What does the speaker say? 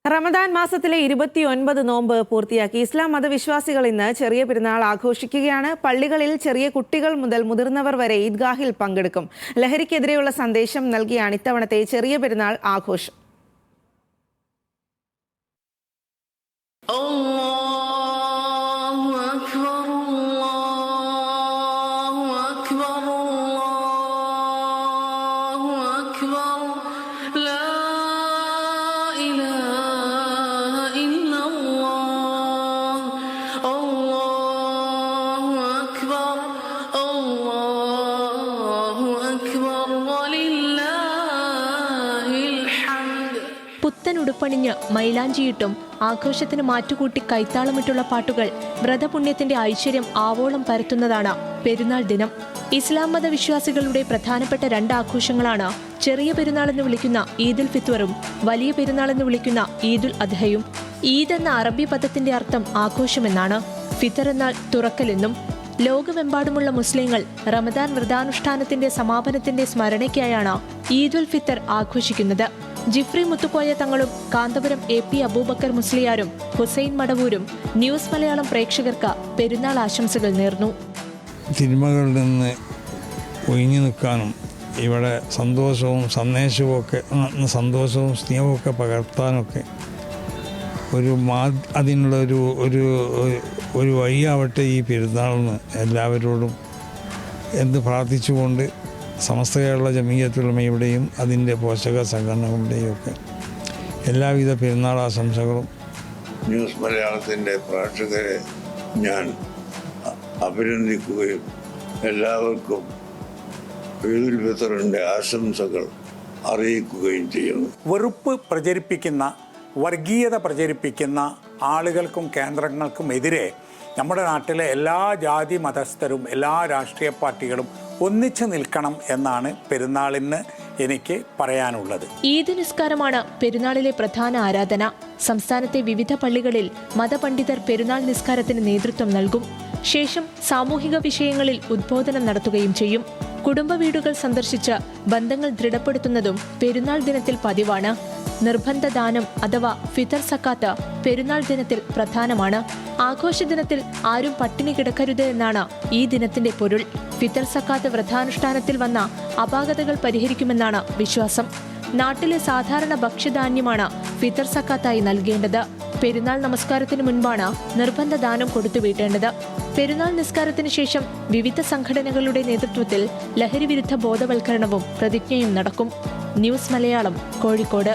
റമദാൻ മാസത്തിലെ 29 നോമ്പ് പൂർത്തിയാക്കി ഇസ്ലാം മതവിശ്വാസികൾ ഇന്ന് ചെറിയ പെരുന്നാൾ ആഘോഷിക്കുകയാണ്. പള്ളികളിൽ ചെറിയ കുട്ടികൾ മുതൽ മുതിർന്നവർ വരെ ഈദ്ഗാഹിൽ പങ്കെടുക്കും. ലഹരിക്കെതിരെയുള്ള സന്ദേശം നൽകിയാണ് ഇത്തവണത്തെ ചെറിയ പെരുന്നാൾ ആഘോഷം. പുത്തൻ ഉടുപ്പണിഞ്ഞ് മൈലാഞ്ചിയിട്ടും ആഘോഷത്തിന് മാറ്റുകൂട്ടി കൈത്താളമിട്ടുള്ള പാട്ടുകൾ വ്രതപുണ്യത്തിന്റെ ഐശ്വര്യം ആവോളം പരത്തുന്നതാണ് പെരുന്നാൾ ദിനം. ഇസ്ലാം മത വിശ്വാസികളുടെ പ്രധാനപ്പെട്ട രണ്ട് ആഘോഷങ്ങളാണ് ചെറിയ പെരുന്നാൾ എന്ന് വിളിക്കുന്ന ഈദുൽ ഫിത്വറും വലിയ പെരുന്നാൾ എന്ന് വിളിക്കുന്ന ഈദുൽ അദ്ഹയും. ഈദ് എന്ന അറബി പദത്തിന്റെ അർത്ഥം ആഘോഷമെന്നാണ്. ഫിത്തർ എന്നാൽ തുറക്കലെന്നും. ലോകമെമ്പാടുമുള്ള മുസ്ലിങ്ങൾ റമദാൻ വ്രതാനുഷ്ഠാനത്തിന്റെ സമാപനത്തിന്റെ സ്മരണയ്ക്കായാണ് ഈദുൽ ഫിത്തർ ആഘോഷിക്കുന്നത്. ജിഫ്രി മുത്തുക്കോയ തങ്ങളും കാന്തപുരം AP അബൂബക്കർ മുസ്ലിയാരും ഹുസൈൻ മടവൂരും ന്യൂസ് മലയാളം പ്രേക്ഷകർക്ക് പെരുന്നാൾ ആശംസകൾ നേർന്നു. തിന്മകളിൽ നിന്ന് ഒഴിഞ്ഞു നിൽക്കാനും ഇവിടെ സന്തോഷവും സന്ദേശവും ഒക്കെ സന്തോഷവും സ്നേഹവും ഒക്കെ പകർത്താനൊക്കെ അതിനുള്ള ഒരു വഴിയാവട്ടെ ഈ പെരുന്നാളിന് എല്ലാവരോടും എന്ന് പ്രാർത്ഥിച്ചുകൊണ്ട് സമസ്ത കേരള ജമീയത്തുൽ ഉലമയുടെയും അതിൻ്റെ പോഷക സംഘടനകളുടെയും ഒക്കെ എല്ലാവിധ പെരുന്നാൾ ആശംസകളും. ന്യൂസ് മലയാളത്തിൻ്റെ പ്രേക്ഷകരെ ഞാൻ അഭിനന്ദിക്കുകയും എല്ലാവർക്കും ഈദുൽ ഫിത്തറിൻ്റെ ആശംസകൾ അറിയിക്കുകയും ചെയ്യുന്നു. വെറുപ്പ് പ്രചരിപ്പിക്കുന്ന, വർഗീയത പ്രചരിപ്പിക്കുന്ന ആളുകൾക്കും കേന്ദ്രങ്ങൾക്കും എതിരെ നമ്മുടെ നാട്ടിലെ എല്ലാ ജാതി മതസ്ഥരും എല്ലാ രാഷ്ട്രീയ പാർട്ടികളും ഒന്നിച്ചു നിൽക്കണം എന്നാണ് പെരുന്നാളിന് എനിക്ക് പറയാനുള്ളത്. ഈദ് നിസ്കാരമാണ് പെരുന്നാളിലെ പ്രധാന ആരാധന. സംസ്ഥാനത്തെ വിവിധ പള്ളികളിൽ മതപണ്ഡിതർ പെരുന്നാൾ നിസ്കാരത്തിന് നേതൃത്വം നൽകും. ശേഷം സാമൂഹിക വിഷയങ്ങളിൽ ഉദ്ബോധനം നടത്തുകയും ചെയ്യും. കുടുംബ വീടുകൾ സന്ദർശിച്ച് ബന്ധങ്ങൾ ദൃഢപ്പെടുത്തുന്നതും പെരുന്നാൾ ദിനത്തിൽ പതിവാണ്. നിർബന്ധ ദാനം അഥവാ ഫിത്തർ സക്കാത്ത് പെരുന്നാൾ ദിനത്തിൽ പ്രധാനമാണ്. ആഘോഷ ദിനത്തിൽ ആരും പട്ടിണി കിടക്കരുത് എന്നാണ് ഈ ദിനത്തിന്റെ പൊരുൾ. ഫിത്തർ സക്കാത്ത് വ്രതാനുഷ്ഠാനത്തിൽ വന്ന അപാകതകൾ പരിഹരിക്കുമെന്നാണ് വിശ്വാസം. നാട്ടിലെ സാധാരണ ഭക്ഷ്യധാന്യമാണ് ഫിത്തർ സക്കാത്തായി നൽകേണ്ടത്. പെരുന്നാൾ നമസ്കാരത്തിന് മുൻപാണ് നിർബന്ധ ദാനം കൊടുത്തു വീട്ടേണ്ടത്. പെരുന്നാൾ നിസ്കാരത്തിന് ശേഷം വിവിധ സംഘടനകളുടെ നേതൃത്വത്തിൽ ലഹരി വിരുദ്ധ ബോധവൽക്കരണവും പ്രതിജ്ഞയും നടക്കും. ന്യൂസ് മലയാളം, കോഴിക്കോട്.